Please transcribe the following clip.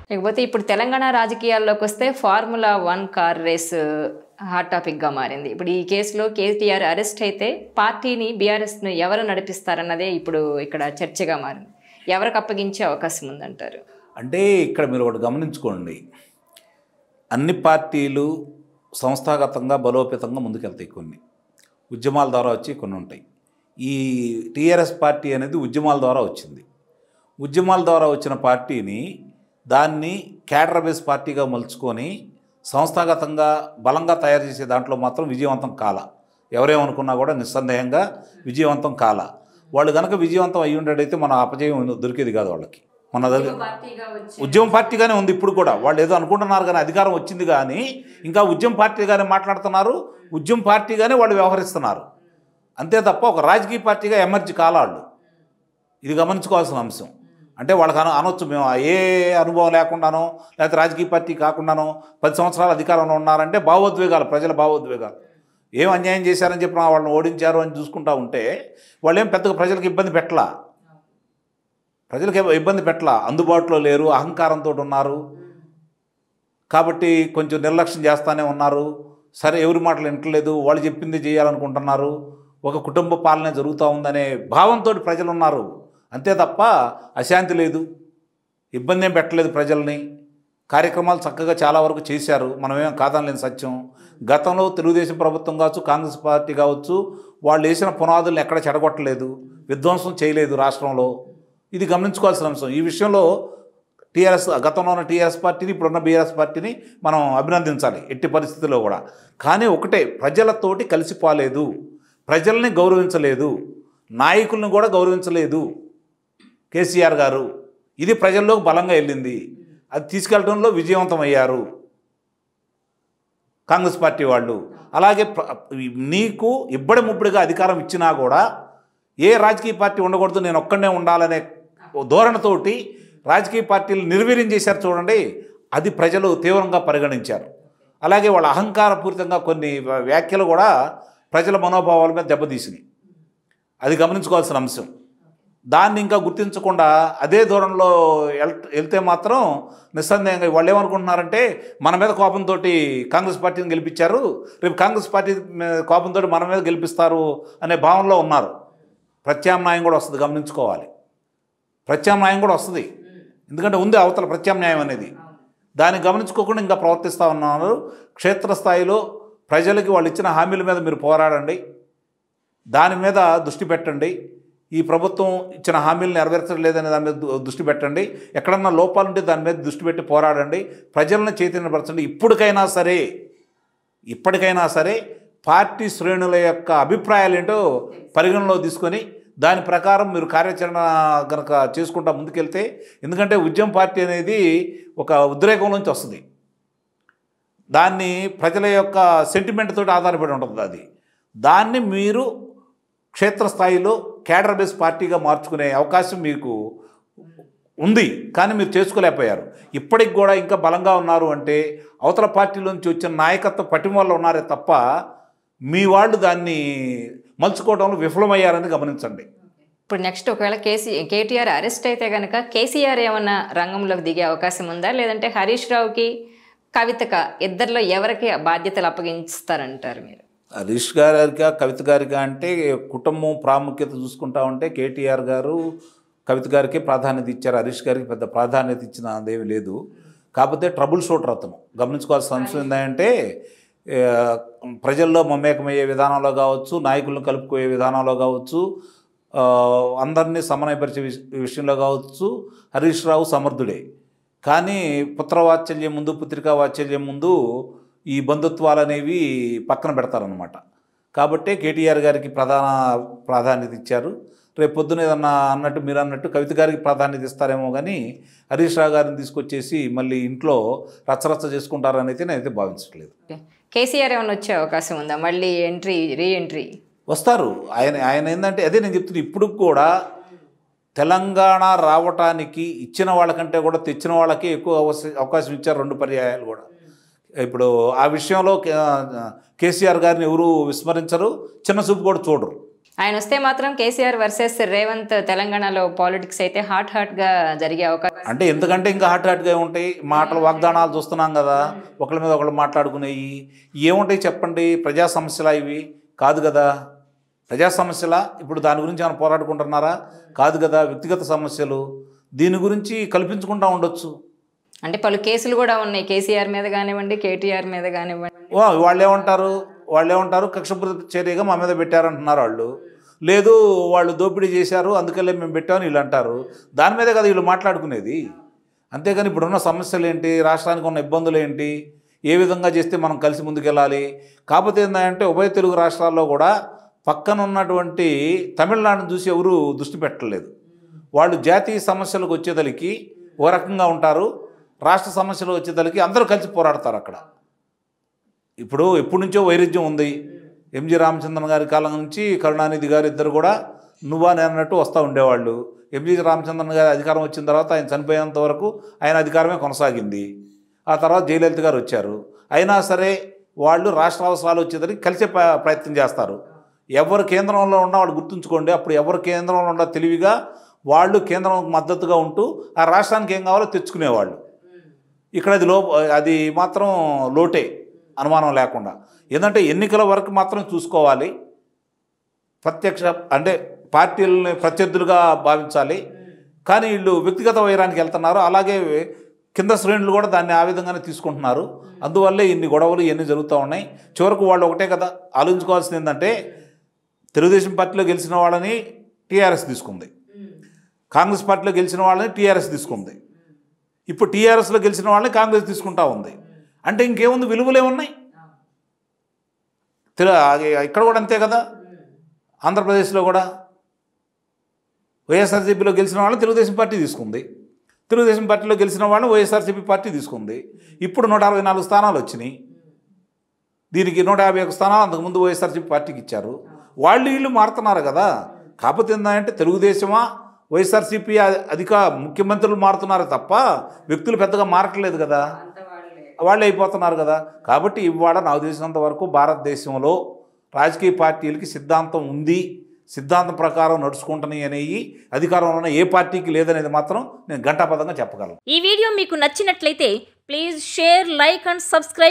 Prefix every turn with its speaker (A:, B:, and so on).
A: లేకపోతే ఇప్పుడు తెలంగాణ రాజకీయాల్లోకి వస్తే ఫార్ములా 1 కార్ రేస్ హాట్ టాపిక్గా మారింది. ఇప్పుడు ఈ కేసులో కేటీఆర్ అరెస్ట్ అయితే పార్టీని బీఆర్ఎస్ను ఎవరు నడిపిస్తారన్నదే ఇప్పుడు ఇక్కడ చర్చగా మారింది. ఎవరికి అప్పగించే అవకాశం ఉందంటారు?
B: అంటే ఇక్కడ మీరు ఒకటి గమనించుకోండి, అన్ని పార్టీలు సంస్థాగతంగా బలోపేతంగా ముందుకెళ్తాయి. కొన్ని ఉద్యమాల ద్వారా వచ్చి కొన్ని ఉంటాయి. ఈ టీఆర్ఎస్ పార్టీ అనేది ఉద్యమాల ద్వారా వచ్చింది. ఉద్యమాల ద్వారా వచ్చిన పార్టీని దాన్ని క్యాడర్ బేస్ పార్టీగా మలుచుకొని సంస్థాగతంగా బలంగా తయారు చేసే దాంట్లో మాత్రం విజయవంతం కాల. ఎవరేమనుకున్నా కూడా నిస్సందేహంగా విజయవంతం కాల. వాళ్ళు కనుక విజయవంతం అయ్యి ఉండేటైతే మన అపజయం దొరికేది కాదు వాళ్ళకి. మన దగ్గర ఉద్యమ పార్టీగానే ఉంది ఇప్పుడు కూడా. వాళ్ళు ఏదో అనుకుంటున్నారు కానీ అధికారం వచ్చింది కానీ ఇంకా ఉద్యమ పార్టీగానే మాట్లాడుతున్నారు, ఉద్యమ పార్టీగానే వాళ్ళు వ్యవహరిస్తున్నారు. అంతే తప్ప ఒక రాజకీయ పార్టీగా ఎమర్జీ కాలాళ్ళు. ఇది గమనించుకోవాల్సిన అంశం. అంటే వాళ్ళకి అనొచ్చు, మేము ఏ అనుభవం లేకుండానో లేకపోతే రాజకీయ పార్టీ కాకుండానో 10 సంవత్సరాలు అధికారంలో ఉన్నారంటే భావోద్వేగాలు, ప్రజల భావోద్వేగాలు. ఏం అన్యాయం చేశారని చెప్పి వాళ్ళని ఓడించారు అని చూసుకుంటా ఉంటే వాళ్ళు ఏం పెద్దగా ప్రజలకు ఇబ్బంది పెట్టలా, అందుబాటులో లేరు, అహంకారంతో ఉన్నారు. కాబట్టి కొంచెం నిర్లక్ష్యం చేస్తూనే ఉన్నారు. సరే ఎవరి మాటలు వింటలేదు, వాళ్ళు చెప్పింది చేయాలనుకుంటున్నారు, ఒక కుటుంబ పాలన జరుగుతూ ఉందనే భావంతో ప్రజలు ఉన్నారు. అంతే తప్ప అశాంతి లేదు, ఇబ్బంది ఏం పెట్టలేదు ప్రజల్ని. కార్యక్రమాలు చక్కగా చాలా వరకు చేశారు, మనమేం కాదనలేని సత్యం. గతంలో తెలుగుదేశం ప్రభుత్వం కావచ్చు, కాంగ్రెస్ పార్టీ కావచ్చు, వాళ్ళు వేసిన పునాదులను ఎక్కడ చెడగొట్టలేదు, విధ్వంసం చేయలేదు రాష్ట్రంలో. ఇది గమనించుకోవాల్సిన అంశం. ఈ విషయంలో టీఆర్ఎస్, గతంలో ఉన్న టీఆర్ఎస్ పార్టీని, ఇప్పుడున్న బీఆర్ఎస్ పార్టీని మనం అభినందించాలి ఎట్టి పరిస్థితుల్లో కూడా. కానీ ఒకటే, ప్రజలతోటి కలిసిపోలేదు, ప్రజల్ని గౌరవించలేదు, నాయకులను కూడా గౌరవించలేదు కేసీఆర్ గారు. ఇది ప్రజల్లోకి బలంగా వెళ్ళింది. అది తీసుకెళ్ళడంలో విజయవంతమయ్యారు కాంగ్రెస్ పార్టీ వాళ్ళు. అలాగే నీకు ఇబ్బడి ముబ్బడిగా అధికారం ఇచ్చినా కూడా ఏ రాజకీయ పార్టీ ఉండకూడదు, నేను ఒక్కడనే ఉండాలనే ధోరణితోటి రాజకీయ పార్టీలు నిర్వీర్యం చేశారు చూడండి. అది ప్రజలు తీవ్రంగా పరిగణించారు. అలాగే వాళ్ళ అహంకారపూరితంగా కొన్ని వ్యాఖ్యలు కూడా ప్రజల మనోభావాల మీద దెబ్బతీసినాయి. అది గమనించుకోవాల్సిన అంశం. దాన్ని ఇంకా గుర్తించకుండా అదే ధోరణిలో వెళ్తే మాత్రం నిస్సందేహంగా వాళ్ళు ఏమనుకుంటున్నారంటే, మన మీద కోపంతో కాంగ్రెస్ పార్టీని గెలిపించారు, రేపు కాంగ్రెస్ పార్టీ కోపంతో మన మీద గెలిపిస్తారు అనే భావనలో ఉన్నారు. ప్రత్యామ్నాయం కూడా వస్తుంది, గమనించుకోవాలి. ప్రత్యామ్నాయం కూడా వస్తుంది, ఎందుకంటే ఉంది అవతల ప్రత్యామ్నాయం అనేది. దాన్ని గమనించుకోకుండా ఇంకా ప్రవర్తిస్తూ ఉన్నారు. క్షేత్రస్థాయిలో ప్రజలకి వాళ్ళు ఇచ్చిన హామీల మీద మీరు పోరాడండి, దాని మీద దృష్టి పెట్టండి. ఈ ప్రభుత్వం ఇచ్చిన హామీలు నెరవేర్చలేదనే దాని మీద దృష్టి పెట్టండి. ఎక్కడన్నా లోపాలు ఉంటే దాని మీద దృష్టి పెట్టి పోరాడండి, ప్రజలను చైతన్యపరచండి. ఇప్పటికైనా సరే పార్టీ శ్రేణుల యొక్క అభిప్రాయాలు ఏంటో పరిగణలో తీసుకొని దాని ప్రకారం మీరు కార్యాచరణ కనుక చేసుకుంటా ముందుకెళ్తే, ఎందుకంటే ఉద్యమ పార్టీ అనేది ఒక ఉద్రేకం నుంచి వస్తుంది, దాన్ని ప్రజల యొక్క సెంటిమెంట్ తోటి ఆధారపడి ఉంటుంది. అది దాన్ని మీరు క్షేత్రస్థాయిలో క్యాడర్ బేస్ పార్టీగా మార్చుకునే అవకాశం మీకు ఉంది, కానీ మీరు చేసుకోలేకపోయారు. ఇప్పటికి కూడా ఇంకా బలంగా ఉన్నారు అంటే అవతల పార్టీల నుంచి వచ్చిన నాయకత్వ పటిమ వల్ల ఉన్నారే తప్ప మీ వాళ్ళు దాన్ని మలుచుకోవడంలో విఫలమయ్యారని గమనించండి.
A: ఇప్పుడు నెక్స్ట్ ఒకవేళ కేటీఆర్ అరెస్ట్ అయితే కనుక కేసీఆర్ ఏమన్నా రంగంలోకి దిగే అవకాశం ఉందా, లేదంటే హరీష్ రావుకి కవితక ఇద్దరిలో ఎవరికి బాధ్యతలు అప్పగిస్తారంటారు మీరు?
B: హరీష్ గారిగా కవిత గారిగా అంటే కుటుంబం ప్రాముఖ్యత చూసుకుంటా ఉంటే కేటీఆర్ గారు కవిత గారికి ప్రాధాన్యత ఇచ్చారు, హరీష్ గారికి పెద్ద ప్రాధాన్యత ఇచ్చిన అదేమీ లేదు. కాకపోతే ట్రబుల్ షూటర్ అతను. గమనించుకోవాల్సిన అంశం ఏంటంటే, ప్రజల్లో మమేకమయ్యే విధానంలో కావచ్చు, నాయకులను కలుపుకోయే విధానంలో కావచ్చు, అందరినీ సమన్వయపరిచే విషయంలో కావచ్చు హరీష్ రావు సమర్థుడే. కానీ పుత్రవాత్సల్యం ముందు, పుత్రికా వాత్సల్యం ముందు ఈ బంధుత్వాలు అనేవి పక్కన పెడతారనమాట. కాబట్టి కేటీఆర్ గారికి ప్రాధాన్యత ఇచ్చారు. రేపు పొద్దున ఏదన్నా అన్నట్టు మీరు అన్నట్టు కవిత గారికి ప్రాధాన్యత ఇస్తారేమో, కానీ హరీష్ రావు గారిని తీసుకొచ్చేసి మళ్ళీ ఇంట్లో రచ్చరచ్చ చేసుకుంటారని అయితే నేనైతే భావించట్లేదు.
A: కేసీఆర్ ఏమైనా వచ్చే అవకాశం ఉందా మళ్ళీ రీఎంట్రీ?
B: వస్తారు. ఆయన ఏంటంటే అదే నేను చెప్తున్నా, ఇప్పుడు కూడా తెలంగాణ రావటానికి ఇచ్చిన వాళ్ళకంటే కూడా తెచ్చిన వాళ్ళకి ఎక్కువ అవకాశం ఇచ్చారు 2 పర్యాయాలు కూడా. ఇప్పుడు ఆ విషయంలో కేసీఆర్ గారిని ఎవరు విస్మరించరు, చిన్న చూపు కూడా చూడరు.
A: ఆయన వస్తే మాత్రం కేసీఆర్ వర్సెస్ రేవంత్ తెలంగాణలో పాలిటిక్స్ అయితే హాట్గా జరిగే అవకాశం.
B: అంటే ఎందుకంటే ఇంకా హాట్గా ఉంటాయి మాటలు, వాగ్దానాలు చూస్తున్నాం కదా, ఒకళ్ళ మీద ఒకళ్ళు మాట్లాడుకునేవి ఏముంటాయి చెప్పండి? ప్రజా సమస్యలా ఇవి? కాదు కదా. ప్రజా సమస్యల ఇప్పుడు దాని గురించి ఏమైనా పోరాడుకుంటున్నారా? కాదు కదా. వ్యక్తిగత సమస్యలు, దీని గురించి కల్పించుకుంటూ ఉండొచ్చు.
A: అంటే పలు కేసులు కూడా ఉన్నాయి, కేసీఆర్ మీద కానివ్వండి, కేటీఆర్ మీద కానివ్వండి.
B: వాళ్ళు ఏమంటారు కక్షపూరిత చర్యగా మా మీద పెట్టారంటున్నారు వాళ్ళు. లేదు వాళ్ళు దోపిడీ చేశారు అందుకనే మేము పెట్టామని వీళ్ళు అంటారు. దాని మీదే కదా వీళ్ళు మాట్లాడుకునేది. అంతేగాని ఇప్పుడున్న సమస్యలు ఏంటి, రాష్ట్రానికి ఉన్న ఇబ్బందులు ఏంటి, ఏ విధంగా చేస్తే మనం కలిసి ముందుకెళ్ళాలి. కాకపోతే ఏంటంటే ఉభయ తెలుగు రాష్ట్రాల్లో కూడా పక్కన ఉన్నటువంటి తమిళనాడును చూసి ఎవరు దృష్టి పెట్టలేదు. వాళ్ళు జాతీయ సమస్యలకు వచ్చేదలికి ఓ రకంగా ఉంటారు, రాష్ట్ర సమస్యలు వచ్చేదలికి అందరూ కలిసి పోరాడతారు అక్కడ. ఇప్పుడు ఎప్పటి నుంచో వైరుధ్యం ఉంది. ఎంజి రామచంద్రన్ గారి కాలం నుంచి కరుణానిధి గారు ఇద్దరు కూడా నువ్వా నేనన్నట్టు వస్తూ ఉండేవాళ్ళు. ఎంజి రామచంద్రన్ గారి అధికారం వచ్చిన తర్వాత ఆయన చనిపోయేంత వరకు ఆయన అధికారమే కొనసాగింది. ఆ తర్వాత జయలలిత గారు వచ్చారు. అయినా సరే వాళ్ళు రాష్ట్ర అవసరాలు వచ్చేసరికి కలిసే ప్రయత్నం చేస్తారు. ఎవరు కేంద్రంలో ఉన్నా వాళ్ళు గుర్తుంచుకోండి, అప్పుడు ఎవరు కేంద్రంలో ఉన్న తెలివిగా వాళ్ళు కేంద్రం మద్దతుగా ఉంటూ ఆ రాష్ట్రానికి ఏం కావాలో తెచ్చుకునేవాళ్ళు. ఇక్కడ అది మాత్రం లోటే, అనుమానం లేకుండా. ఏంటంటే ఎన్నికల వరకు మాత్రం చూసుకోవాలి, ప్రత్యక్ష అంటే పార్టీలని ప్రత్యర్థులుగా భావించాలి. కానీ వీళ్ళు వ్యక్తిగత వైరానికి వెళ్తున్నారు. అలాగే కింద శ్రేణులు కూడా దాన్ని ఆ విధంగానే తీసుకుంటున్నారు. అందువల్లే ఇన్ని గొడవలు ఇవన్నీ జరుగుతూ ఉన్నాయి. చివరకు వాళ్ళు ఒకటే కదా ఆలోచించుకోవాల్సింది ఏంటంటే, తెలుగుదేశం పార్టీలో గెలిచిన వాళ్ళని టీఆర్ఎస్ తీసుకుంది, కాంగ్రెస్ పార్టీలో గెలిచిన వాళ్ళని టీఆర్ఎస్ తీసుకుంది, ఇప్పుడు టీఆర్ఎస్లో గెలిచిన వాళ్ళని కాంగ్రెస్ తీసుకుంటా ఉంది. అంటే ఇంకేముంది, విలువలు ఏమున్నాయి? ఇక్కడ కూడా అంతే కదా. ఆంధ్రప్రదేశ్లో కూడా వైఎస్ఆర్సీపీలో గెలిచిన వాళ్ళని తెలుగుదేశం పార్టీ తీసుకుంది, తెలుగుదేశం పార్టీలో గెలిచిన వాళ్ళని వైఎస్ఆర్సీపీ పార్టీ తీసుకుంది. ఇప్పుడు 164 స్థానాలు వచ్చినాయి. దీనికి 151 స్థానాలు అంతకుముందు వైఎస్ఆర్సీపీ పార్టీకి ఇచ్చారు. వాళ్ళు వీళ్ళు మారుతున్నారు కదా. కాకపోతే ఏంటంటే తెలుగుదేశమా వైఎస్ఆర్సీపీ ముఖ్యమంత్రులు మారుతున్నారు తప్ప వ్యక్తులు పెద్దగా మారట్లేదు కదా, వాళ్ళే అయిపోతున్నారు కదా. కాబట్టి ఇవాళ నాకు తెలిసినంత వరకు భారతదేశంలో రాజకీయ పార్టీలకి సిద్ధాంతం ఉంది, సిద్ధాంతం ప్రకారం నడుచుకుంటున్నాయి అనేవి అధికారంలో ఉన్న ఏ పార్టీకి లేదనేది మాత్రం నేను ఘంటాపథంగా చెప్పగలను.
C: ఈ వీడియో మీకు నచ్చినట్లయితే please share, like and subscribe.